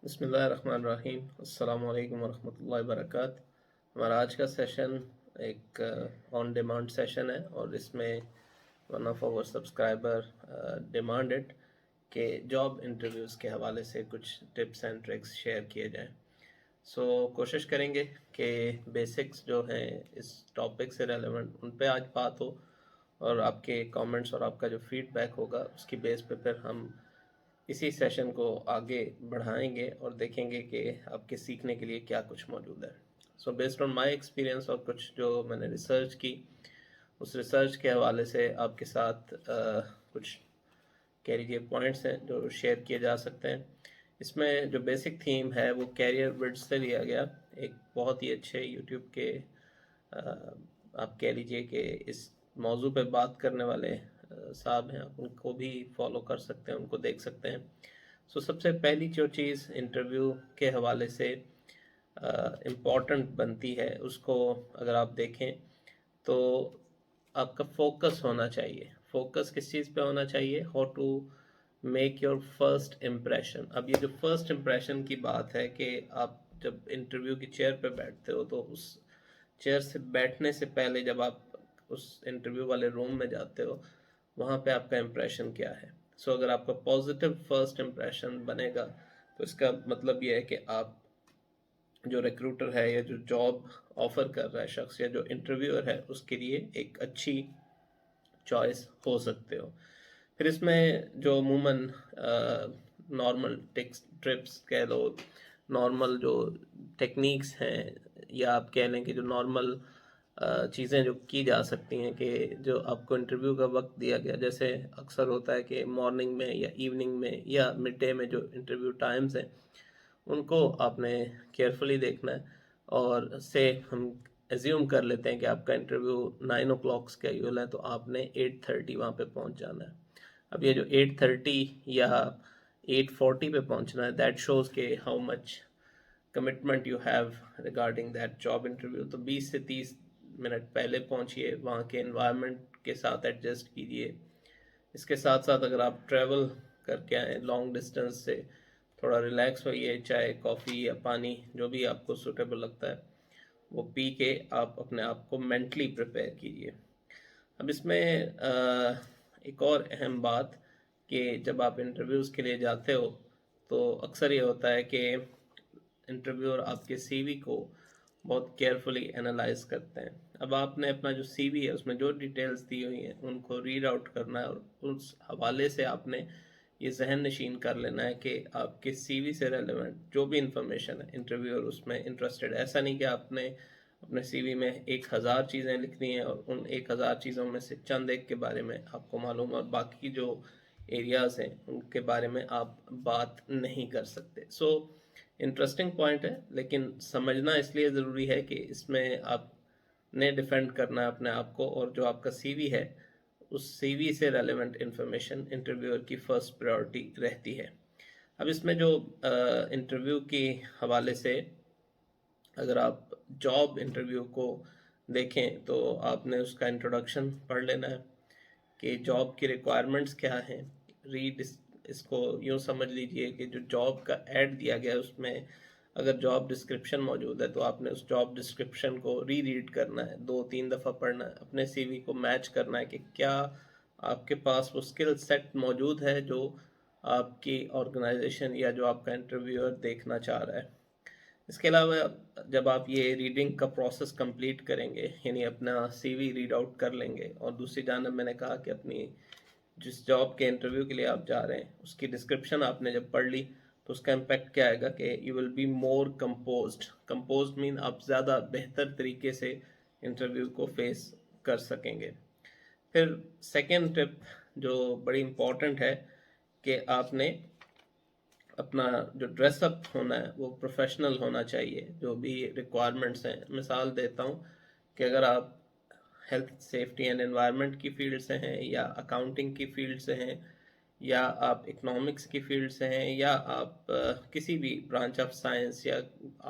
بسم اللہ الرحمن الرحیم، السلام علیکم ورحمۃ اللہ وبرکاتہ۔ ہمارا آج کا سیشن ایک آن ڈیمانڈ سیشن ہے، اور اس میں ون آف آور سبسکرائبر ڈیمانڈڈ کہ جاب انٹرویوز کے حوالے سے کچھ ٹپس اینڈ ٹرکس شیئر کیے جائیں۔ سو کوشش کریں گے کہ بیسکس جو ہیں اس ٹاپک سے ریلیونٹ ان پہ آج بات ہو، اور آپ کے کامنٹس اور آپ کا جو فیڈ بیک ہوگا اس کی بیس پہ پھر ہم اسی سیشن کو آگے بڑھائیں گے اور دیکھیں گے کہ آپ کے سیکھنے کے لیے کیا کچھ موجود ہے۔ So based on my experience اور کچھ جو میں نے ریسرچ کی، اس ریسرچ کے حوالے سے آپ کے ساتھ کچھ کہہ لیجیے پوائنٹس ہیں جو شیئر کیے جا سکتے ہیں۔ اس میں جو بیسک تھیم ہے وہ کیریئر بڈ سے لیا گیا، ایک بہت ہی اچھے یوٹیوب کے آپ کہہ لیجیے کہ اس موضوع پہ بات کرنے والے صاحب ہیں، آپ ان کو بھی فالو کر سکتے ہیں، ان کو دیکھ سکتے ہیں۔ سو سب سے پہلی جو چیز انٹرویو کے حوالے سے امپورٹنٹ بنتی ہے، اس کو اگر آپ دیکھیں تو آپ کا فوکس ہونا چاہیے۔ فوکس کس چیز پہ ہونا چاہیے؟ How to make your first impression. اب یہ جو فرسٹ امپریشن کی بات ہے کہ آپ جب انٹرویو کی چیئر پہ بیٹھتے ہو تو اس چیئر سے بیٹھنے سے پہلے جب آپ اس انٹرویو والے روم میں جاتے ہو، وہاں پہ آپ کا امپریشن کیا ہے؟ سو اگر آپ کا پازیٹیو فرسٹ امپریشن بنے گا تو اس کا مطلب یہ ہے کہ آپ جو ریکروٹر ہے یا جو جاب آفر کر رہا ہے شخص یا جو انٹرویور ہے اس کے لیے ایک اچھی چوائس ہو سکتے ہو۔ پھر اس میں جو عموماً نارمل ٹرپس کہہ لو، نارمل جو ٹیکنیکس ہیں، یا آپ کہہ لیں کہ جو نارمل چیزیں جو کی جا سکتی ہیں کہ جو آپ کو انٹرویو کا وقت دیا گیا، جیسے اکثر ہوتا ہے کہ مارننگ میں یا ایوننگ میں یا مڈ ڈے میں جو انٹرویو ٹائمز ہیں ان کو آپ نے کیئرفلی دیکھنا ہے، اور سے ہم ایزیوم کر لیتے ہیں کہ آپ کا انٹرویو 9 o'clock اسکیڈول ہے تو آپ نے 8:30 وہاں پہ پہنچ جانا ہے۔ اب یہ جو 8:30 یا 8:40 پہ پہنچنا ہے، دیٹ شوز کہ how much commitment you have regarding that job interview. تو 20 سے 30 منٹ پہلے پہنچیے، وہاں کے انوائرمنٹ کے ساتھ ایڈجسٹ کیجیے۔ اس کے ساتھ ساتھ اگر آپ ٹریول کر کے آئیں لانگ ڈسٹینس سے، تھوڑا ریلیکس ہوئیے، چائے کافی یا پانی جو بھی آپ کو سوٹیبل لگتا ہے وہ پی کے آپ اپنے آپ کو مینٹلی پریپیئر کیجیے۔ اب اس میں ایک اور اہم بات کہ جب آپ انٹرویوز کے لیے جاتے ہو تو اکثر یہ ہوتا ہے کہ انٹرویور آپ کے سی وی کو بہت کیئرفلی انالائز کرتے ہیں۔ اب آپ نے اپنا جو سی وی ہے اس میں جو ڈیٹیلز دی ہوئی ہیں ان کو ریڈ آؤٹ کرنا ہے، اور اس حوالے سے آپ نے یہ ذہن نشین کر لینا ہے کہ آپ کے سی وی سے ریلیونٹ جو بھی انفارمیشن ہے انٹرویور اس میں انٹرسٹڈ ہے۔ ایسا نہیں کہ آپ نے اپنے سی وی میں 1000 چیزیں لکھنی ہیں اور ان 1000 چیزوں میں سے چند ایک کے بارے میں آپ کو معلوم ہے، اور باقی جو ایریاز ہیں ان کے بارے میں آپ بات نہیں کر سکتے۔ سو انٹرسٹنگ پوائنٹ ہے، لیکن سمجھنا اس لیے ضروری ہے کہ اس میں آپ نے ڈیفینڈ کرنا ہے اپنے آپ کو، اور جو آپ کا سی وی ہے اس سی وی سے ریلیونٹ انفارمیشن انٹرویور کی فرسٹ پریورٹی رہتی ہے۔ اب اس میں جو انٹرویو کے حوالے سے اگر آپ جاب انٹرویو کو دیکھیں تو آپ نے اس کا انٹروڈکشن پڑھ لینا ہے کہ جاب کی ریکوائرمنٹس کیا ہیں۔ ریڈ اس کو یوں سمجھ لیجئے کہ جو جاب کا ایڈ دیا گیا ہے اس میں اگر جاب ڈسکرپشن موجود ہے تو آپ نے اس جاب ڈسکرپشن کو ریڈ کرنا ہے، 2-3 دفعہ پڑھنا ہے، اپنے سی وی کو میچ کرنا ہے کہ کیا آپ کے پاس وہ اسکل سیٹ موجود ہے جو آپ کی آرگنائزیشن یا جو آپ کا انٹرویور دیکھنا چاہ رہا ہے۔ اس کے علاوہ جب آپ یہ ریڈنگ کا پروسیس کمپلیٹ کریں گے، یعنی اپنا سی وی ریڈ آؤٹ کر لیں گے، اور دوسری جانب میں نے کہا کہ اپنی جس جاب کے انٹرویو کے لیے آپ جا رہے ہیں اس کی ڈسکرپشن آپ نے جب پڑھ لی تو اس کا امپیکٹ کیا آئے گا کہ you will be more composed مین آپ زیادہ بہتر طریقے سے انٹرویو کو فیس کر سکیں گے۔ پھر سیکنڈ ٹپ جو بڑی امپورٹنٹ ہے کہ آپ نے اپنا جو ڈریس اپ ہونا ہے وہ پروفیشنل ہونا چاہیے۔ جو بھی ریکوائرمنٹس ہیں، مثال دیتا ہوں کہ اگر آپ ہیلتھ سیفٹی اینڈ انوائرمنٹ کی فیلڈ سے ہیں، یا اکاؤنٹنگ کی فیلڈ سے ہیں، یا آپ اکنامکس کی فیلڈ سے ہیں، یا آپ کسی بھی برانچ آف سائنس یا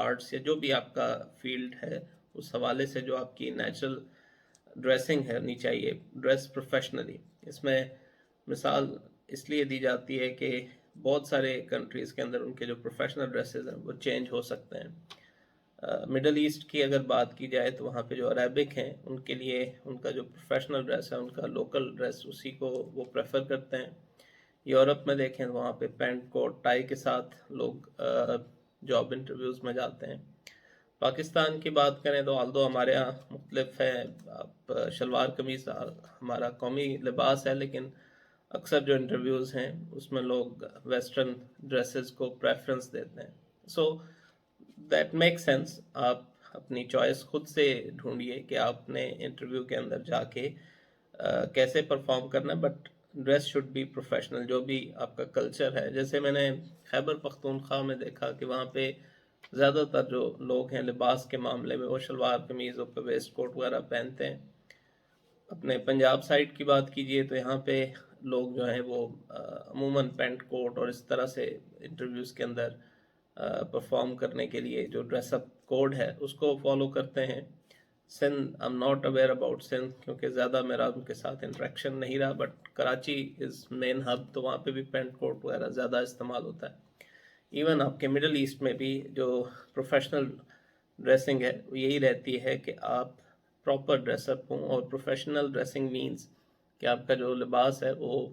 آرٹس یا جو بھی آپ کا فیلڈ ہے اس حوالے سے جو آپ کی نیچرل ڈریسنگ ہونی چاہیے، ڈریس پروفیشنلی۔ اس میں مثال اس لیے دی جاتی ہے کہ بہت سارے کنٹریز کے اندر ان کے جو پروفیشنل ڈریسز ہیں وہ چینج ہو سکتے ہیں. مڈل ایسٹ کی اگر بات کی جائے تو وہاں پہ جو عربک ہیں ان کے لیے ان کا جو پروفیشنل ڈریس ہے ان کا لوکل ڈریس اسی کو وہ پریفر کرتے ہیں. یورپ میں دیکھیں وہاں پہ پینٹ کوٹ ٹائی کے ساتھ لوگ جاب انٹرویوز میں جاتے ہیں. پاکستان کی بات کریں تو آلدو ہمارے یہاں مختلف ہے، آپ شلوار قمیض ہمارا قومی لباس ہے، لیکن اکثر جو انٹرویوز ہیں اس میں لوگ ویسٹرن ڈریسز کو پریفرنس دیتے ہیں. So that make sense. آپ اپنی چوائس خود سے ڈھونڈیے کہ آپ نے انٹرویو کے اندر جا کے کیسے پرفارم کرنا ہے، but dress should be professional. جو بھی آپ کا کلچر ہے، جیسے میں نے خیبر پختونخوا میں دیکھا کہ وہاں پہ زیادہ تر جو لوگ ہیں لباس کے معاملے میں وہ شلوار قمیض اور ویسٹ کوٹ وغیرہ پہنتے ہیں. اپنے پنجاب سائڈ کی بات کیجئے تو یہاں پہ لوگ جو ہیں وہ عموماً پینٹ کوٹ اور اس طرح سے انٹرویوز کے اندر پرفارم کرنے کے لیے جو ڈریس اپ کوڈ ہے اس کو فالو کرتے ہیں. Sindh I'm not aware about Sindh کیونکہ زیادہ میرا ان کے ساتھ انٹریکشن نہیں رہا، but Karachi is main hub تو وہاں پہ بھی پینٹ کوٹ وغیرہ زیادہ استعمال ہوتا ہے. ایون آپ کے مڈل ایسٹ میں بھی جو پروفیشنل ڈریسنگ ہے وہ یہی رہتی ہے کہ آپ پراپر ڈریس اپ ہوں، اور پروفیشنل ڈریسنگ مینز کہ آپ کا جو لباس ہے وہ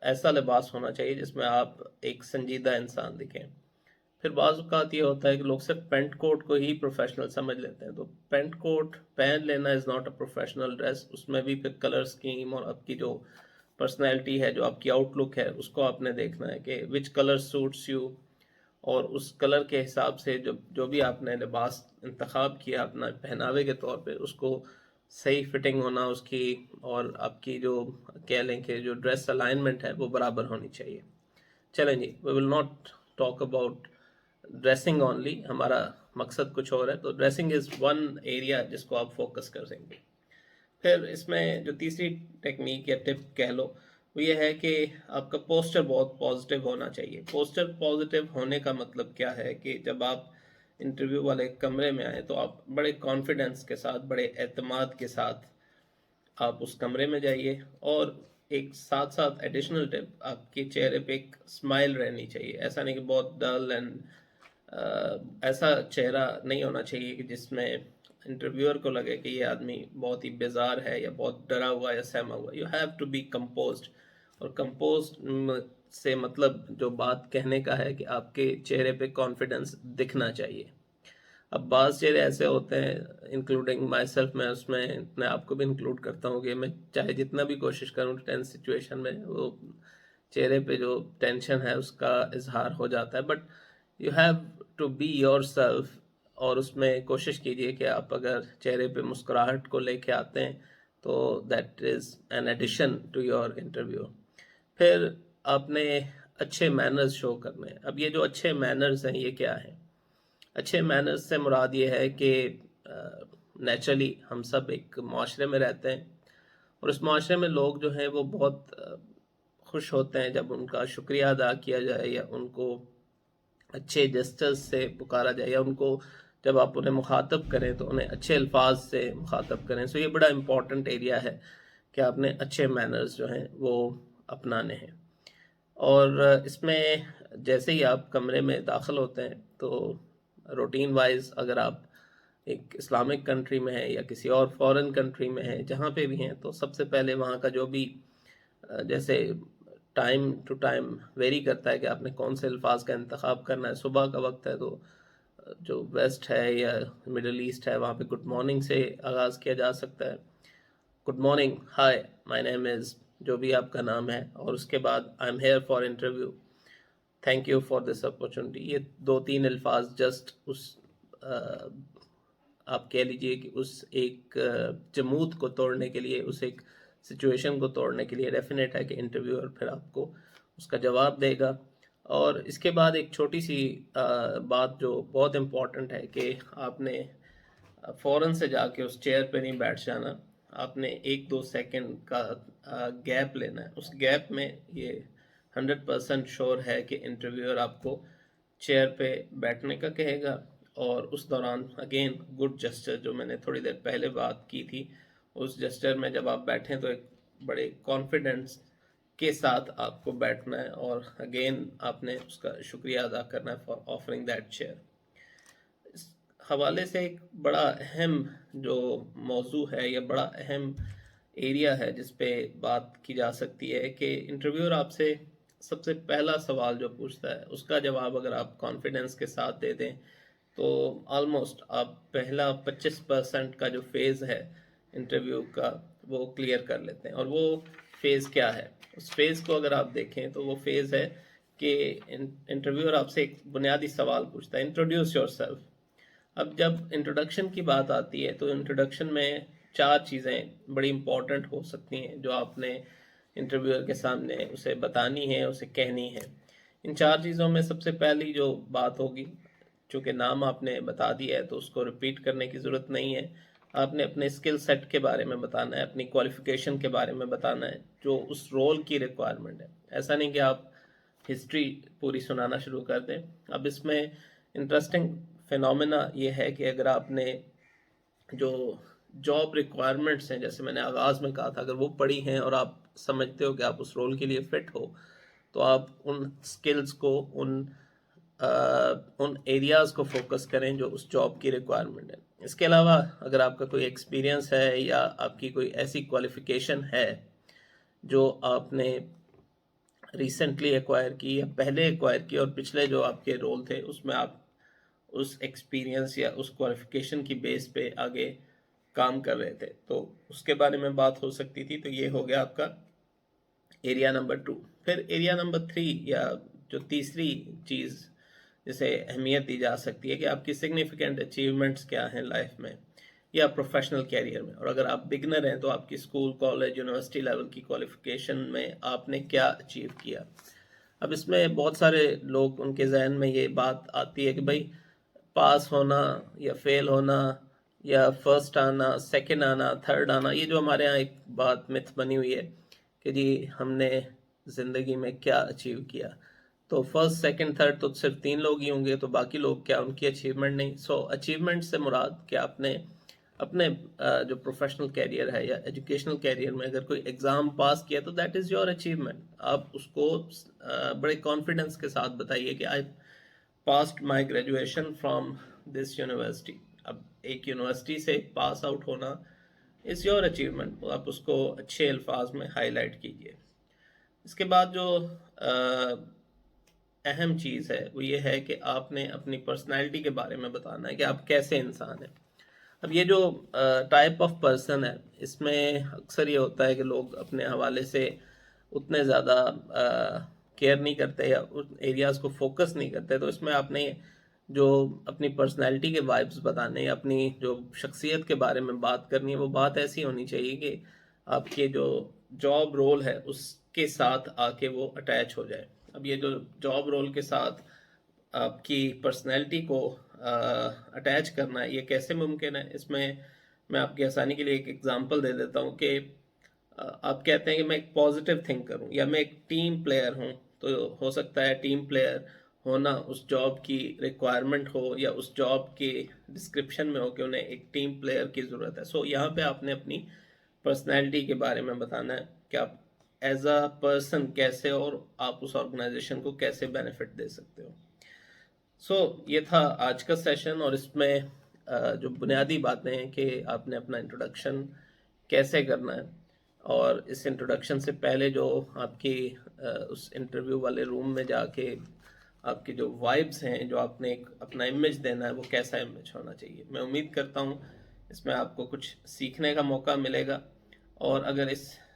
ایسا لباس ہونا چاہیے جس میں آپ ایک سنجیدہ انسان دکھیں. پھر بعض اوقات یہ ہوتا ہے کہ لوگ صرف پینٹ کوٹ کو ہی پروفیشنل سمجھ لیتے ہیں، تو پینٹ کوٹ پہن لینا is not a professional dress. اس میں بھی پھر کلر اسکیم اور آپ کی جو پرسنالٹی ہے، جو آپ کی آؤٹ لک ہے، اس کو آپ نے دیکھنا ہے کہ وچ کلر سوٹس یو، اور اس کلر کے حساب سے جو بھی آپ نے لباس انتخاب کیا اپنا پہناوے کے طور پہ، اس کو صحیح فٹنگ ہونا اس کی، اور آپ کی جو کہہ لیں کہ جو ڈریس الائنمنٹ ہے وہ برابر ہونی چاہیے. چلیں جی، we will not talk about dressing only, ہمارا مقصد کچھ اور ہے. تو ڈریسنگ از ون ایریا جس کو آپ فوکس کر سکیں گے. پھر اس میں جو تیسری ٹیکنیک یا ٹپ کہہ لو وہ یہ ہے کہ آپ کا پوسچر بہت پازیٹیو ہونا چاہیے. پوسچر پازیٹیو ہونے کا مطلب کیا ہے کہ جب آپ انٹرویو والے کمرے میں آئیں تو آپ بڑے کانفیڈنس کے ساتھ، بڑے اعتماد کے ساتھ آپ اس کمرے میں جائیے. اور ایک ساتھ ساتھ ایڈیشنل ٹپ، آپ کے چہرے پہ ایک اسمائل رہنی چاہیے. ایسا نہیں کہ بہت ڈل اینڈ ایسا چہرہ نہیں ہونا چاہیے کہ جس میں انٹرویور کو لگے کہ یہ آدمی بہت ہی بیزار ہے یا بہت ڈرا ہوا یا سہما ہوا. You have to be composed. اور کمپوزڈ سے مطلب جو بات کہنے کا ہے کہ آپ کے چہرے پہ کانفیڈنس دکھنا چاہیے. اب بعض چہرے ایسے ہوتے ہیں، انکلوڈنگ مائی سیلف، میں اس میں اپنے آپ کو بھی انکلوڈ کرتا ہوں کہ میں چاہے جتنا بھی کوشش کروں ٹینس سچویشن میں وہ چہرے پہ جو ٹینشن ہے اس کا اظہار ہو جاتا ہے. But you have to be your self, اور اس میں کوشش کیجئے کہ آپ اگر چہرے پہ مسکراہٹ کو لے کے آتے ہیں تو that is an addition to your interview. پھر آپ نے اچھے مینرز شو کرنے ہیں. اب یہ جو اچھے مینرز ہیں یہ کیا ہیں؟ اچھے مینرز سے مراد یہ ہے کہ نیچرلی ہم سب ایک معاشرے میں رہتے ہیں، اور اس معاشرے میں لوگ جو ہیں وہ بہت خوش ہوتے ہیں جب ان کا شکریہ ادا کیا جائے، یا ان کو اچھے جسٹرز سے پکارا جائے، یا ان کو جب آپ انہیں مخاطب کریں تو انہیں اچھے الفاظ سے مخاطب کریں. سو یہ بڑا امپورٹنٹ ایریا ہے کہ آپ نے اچھے مینرز جو ہیں وہ اپنانے ہیں. اور اس میں جیسے ہی آپ کمرے میں داخل ہوتے ہیں تو روٹین وائز اگر آپ ایک اسلامک کنٹری میں ہیں یا کسی اور فورن کنٹری میں ہیں، جہاں پہ بھی ہیں، تو سب سے پہلے وہاں کا جو بھی جیسے ٹائم ٹو ٹائم ویری کرتا ہے کہ آپ نے کون سے الفاظ کا انتخاب کرنا ہے. صبح کا وقت ہے تو جو ویسٹ ہے یا مڈل ایسٹ ہے وہاں پہ گڈ مارننگ سے آغاز کیا جا سکتا ہے. گڈ مارننگ، ہائی، مائی نیم از، جو بھی آپ کا نام ہے، اور اس کے بعد I am here for interview, thank you for this opportunity. یہ 2-3 الفاظ جسٹ اس آپ کہہ لیجئے کہ اس ایک جمود کو توڑنے کے لیے، اس ایک سچویشن کو توڑنے کے لیے ڈیفینیٹ ہے کہ انٹرویور پھر آپ کو اس کا جواب دے گا. اور اس کے بعد ایک چھوٹی سی بات جو بہت امپورٹنٹ ہے کہ آپ نے فوراً سے جا کے اس چیئر پہ نہیں بیٹھ جانا. آپ نے 1-2 سیکنڈ کا گیپ لینا ہے. اس گیپ میں یہ 100% شور ہے کہ انٹرویور آپ کو چیئر پہ بیٹھنے کا کہے گا. اور اس دوران اگین گڈ جسچر جو میں نے تھوڑی دیر پہلے بات کی تھی، اس جسچر میں جب آپ بیٹھیں تو ایک بڑے کانفیڈنس کے ساتھ آپ کو بیٹھنا ہے اور اگین آپ نے اس کا شکریہ ادا کرنا ہے فار آفرنگ دیٹ چیئر. اس حوالے سے ایک بڑا اہم جو موضوع ہے یا بڑا اہم ایریا ہے جس پہ بات کی جا سکتی ہے کہ انٹرویور آپ سے سب سے پہلا سوال جو پوچھتا ہے اس کا جواب اگر آپ کانفیڈنس کے ساتھ دے دیں تو آلموسٹ آپ پہلا 25% کا جو فیز ہے انٹرویو کا وہ کلیئر کر لیتے ہیں. اور وہ فیز کیا ہے؟ اس فیز کو اگر آپ دیکھیں تو وہ فیز ہے کہ انٹرویور آپ سے ایک بنیادی سوال پوچھتا ہے، انٹروڈیوس یور سیلف. اب جب انٹروڈکشن کی بات آتی ہے تو انٹروڈکشن میں 4 چیزیں بڑی امپورٹنٹ ہو سکتی ہیں جو آپ نے انٹرویور کے سامنے اسے بتانی ہے، اسے کہنی ہے. ان 4 چیزوں میں سب سے پہلی جو بات ہوگی، چونکہ نام آپ نے بتا دیا ہے تو اس کو ریپیٹ کرنے کی ضرورت نہیں ہے، آپ نے اپنے اسکل سیٹ کے بارے میں بتانا ہے، اپنی کوالیفیکیشن کے بارے میں بتانا ہے جو اس رول کی ریکوائرمنٹ ہے. ایسا نہیں کہ آپ ہسٹری پوری سنانا شروع کر دیں. اب اس میں انٹرسٹنگ فینومینا یہ ہے کہ اگر آپ نے جو جاب ریکوائرمنٹس ہیں جیسے میں نے آغاز میں کہا تھا اگر وہ پڑھی ہیں اور آپ سمجھتے ہو کہ آپ اس رول کے لیے فٹ ہو تو آپ ان سکلز کو ان ایریاز کو فوکس کریں جو اس جاب کی ریکوائرمنٹ ہے. اس کے علاوہ اگر آپ کا کوئی ایکسپیرینس ہے یا آپ کی کوئی ایسی کوالیفیکیشن ہے جو آپ نے ریسنٹلی ایکوائر کی یا پہلے ایکوائر کی اور پچھلے جو آپ کے رول تھے اس میں آپ اس ایکسپیرینس یا اس کوالیفیکیشن کی بیس پہ آگے کام کر رہے تھے تو اس کے بارے میں بات ہو سکتی تھی. تو یہ ہو گیا آپ کا ایریا نمبر 2. پھر ایریا نمبر 3 یا جو تیسری چیز جسے اہمیت دی جا سکتی ہے کہ آپ کی سگنیفیکنٹ اچیومنٹس کیا ہیں لائف میں یا پروفیشنل کیریئر میں. اور اگر آپ بگنر ہیں تو آپ کی اسکول، کالج، یونیورسٹی لیول کی کوالیفیکیشن میں آپ نے کیا اچیو کیا. اب اس میں بہت سارے لوگ ان کے ذہن میں یہ بات آتی ہے کہ بھائی پاس ہونا یا فیل ہونا یا فرسٹ آنا، سیکنڈ آنا، تھرڈ آنا، یہ جو ہمارے ہاں ایک بات متھ بنی ہوئی ہے کہ جی ہم نے زندگی میں کیا اچیو کیا. تو فرسٹ، سیکنڈ، تھرڈ تو صرف 3 لوگ ہی ہوں گے تو باقی لوگ کیا ان کی اچیومنٹ نہیں. سو اچیومنٹ سے مراد کہ آپ نے اپنے جو پروفیشنل کیریئر ہے یا ایجوکیشنل کیریئر میں اگر کوئی ایگزام پاس کیا تو دیٹ از یور اچیومنٹ. آپ اس کو بڑے کانفیڈنس کے ساتھ بتائیے کہ I passed my graduation from this university. اب ایک یونیورسٹی سے پاس آؤٹ ہونا از یور اچیومنٹ، آپ اس کو اچھے الفاظ میں ہائی لائٹ کیجیے. اس کے بعد جو اہم چیز ہے وہ یہ ہے کہ آپ نے اپنی پرسنالٹی کے بارے میں بتانا ہے کہ آپ کیسے انسان ہیں. اب یہ جو ٹائپ آف پرسن ہے اس میں اکثر یہ ہوتا ہے کہ لوگ اپنے حوالے سے اتنے زیادہ کیئر نہیں کرتے یا ان ایریاز کو فوکس نہیں کرتے. تو اس میں آپ نے جو اپنی پرسنالٹی کے وائبز بتانے یا اپنی جو شخصیت کے بارے میں بات کرنی ہے وہ بات ایسی ہونی چاہیے کہ آپ کے جو جاب رول ہے اس کے ساتھ آ کے وہ اٹیچ ہو جائے. اب یہ جو جاب رول کے ساتھ آپ کی پرسنالٹی کو اٹیچ کرنا ہے یہ کیسے ممکن ہے؟ اس میں آپ کی آسانی کے لیے ایک ایگزامپل دے دیتا ہوں کہ آپ کہتے ہیں کہ میں ایک پازیٹیو تھنکر ہوں یا میں ایک ٹیم پلیئر ہوں. تو ہو سکتا ہے ٹیم پلیئر ہونا اس جاب کی ریکوائرمنٹ ہو یا اس جاب کی ڈسکرپشن میں ہو کہ انہیں ایک ٹیم پلیئر کی ضرورت ہے. سو یہاں پہ آپ نے اپنی پرسنالٹی کے بارے میں بتانا ہے کہ آپ ایز اے پرسن کیسے اور آپ اس آرگنائزیشن کو کیسے بینیفٹ دے سکتے ہو. سو یہ تھا آج کا سیشن اور اس میں جو بنیادی باتیں ہیں کہ آپ نے اپنا انٹروڈکشن کیسے کرنا ہے اور اس انٹروڈکشن سے پہلے جو آپ کی اس انٹرویو والے روم میں جا کے آپ کی جو وائبز ہیں جو آپ نے ایک اپنا امیج دینا ہے وہ کیسا امیج ہونا چاہیے. میں امید کرتا ہوں اس میں آپ کو کچھ سیکھنے کا موقع ملے گا اور اگر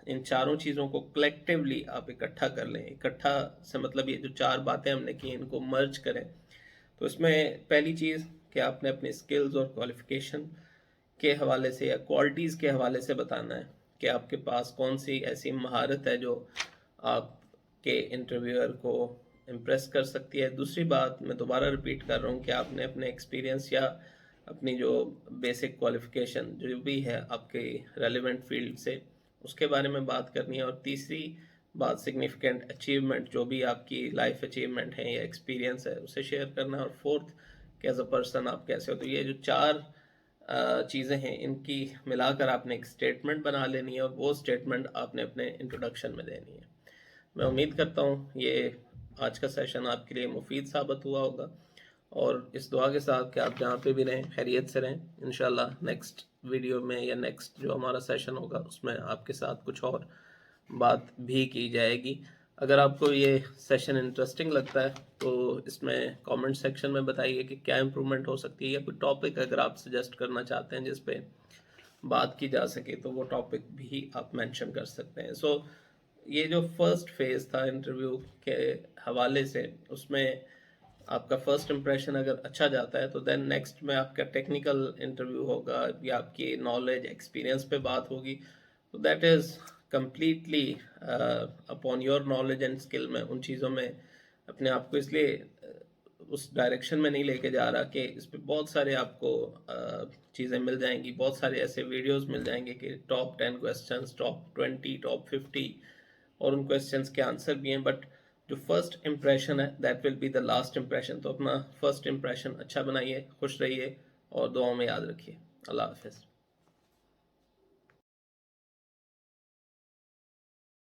ان چاروں چیزوں کو کلیکٹیولی آپ اکٹھا کر لیں، اکٹھا سے مطلب یہ جو 4 باتیں ہم نے کی ان کو مرج کریں تو اس میں پہلی چیز کہ آپ نے اپنی سکلز اور کوالیفیکیشن کے حوالے سے یا کوالٹیز کے حوالے سے بتانا ہے کہ آپ کے پاس کون سی ایسی مہارت ہے جو آپ کے انٹرویور کو امپریس کر سکتی ہے. دوسری بات میں دوبارہ ریپیٹ کر رہا ہوں کہ آپ نے اپنے ایکسپیرینس یا اپنی جو بیسک کوالیفیکیشن جو بھی ہے آپ کے ریلیونٹ فیلڈ سے اس کے بارے میں بات کرنی ہے. اور تیسری بات سگنیفیکنٹ اچیومنٹ جو بھی آپ کی لائف اچیومنٹ ہے یا ایکسپیرینس ہے اسے شیئر کرنا ہے. اور فورتھ کہ ایز اے پرسن آپ کیسے ہو. تو یہ جو 4 چیزیں ہیں ان کی ملا کر آپ نے ایک سٹیٹمنٹ بنا لینی ہے اور وہ سٹیٹمنٹ آپ نے اپنے انٹروڈکشن میں دینی ہے. میں امید کرتا ہوں یہ آج کا سیشن آپ کے لیے مفید ثابت ہوا ہوگا، اور اس دعا کے ساتھ کہ آپ جہاں پہ بھی رہیں خیریت سے رہیں. انشاءاللہ نیکسٹ ویڈیو میں یا نیکسٹ جو ہمارا سیشن ہوگا اس میں آپ کے ساتھ کچھ اور بات بھی کی جائے گی. اگر آپ کو یہ سیشن انٹرسٹنگ لگتا ہے تو اس میں کامنٹ سیکشن میں بتائیے کہ کیا امپرومنٹ ہو سکتی ہے، یا کوئی ٹاپک اگر آپ سجیسٹ کرنا چاہتے ہیں جس پہ بات کی جا سکے تو وہ ٹاپک بھی آپ مینشن کر سکتے ہیں. سو یہ جو فرسٹ فیز تھا انٹرویو کے حوالے سے، اس میں آپ کا فرسٹ امپریشن اگر اچھا جاتا ہے تو دین نیکسٹ میں آپ کا ٹیکنیکل انٹرویو ہوگا یا آپ کی نالج ایکسپیرینس پہ بات ہوگی. تو that is completely upon your knowledge and skill. میں ان چیزوں میں اپنے آپ کو اس لیے اس ڈائریکشن میں نہیں لے کے جا رہا کہ اس پہ بہت سارے آپ کو چیزیں مل جائیں گی، بہت سارے ایسے ویڈیوز مل جائیں گے کہ ٹاپ 10 کویسچنس، ٹاپ 20، ٹاپ 50، اور ان کویسچنس کے آنسر بھی ہیں. بٹ جو فرسٹ امپریشن ہے that will be the last impression. تو اپنا فرسٹ امپریشن اچھا بنائیے، خوش رہیے اور دعاؤں میں یاد رکھیے. اللہ حافظ.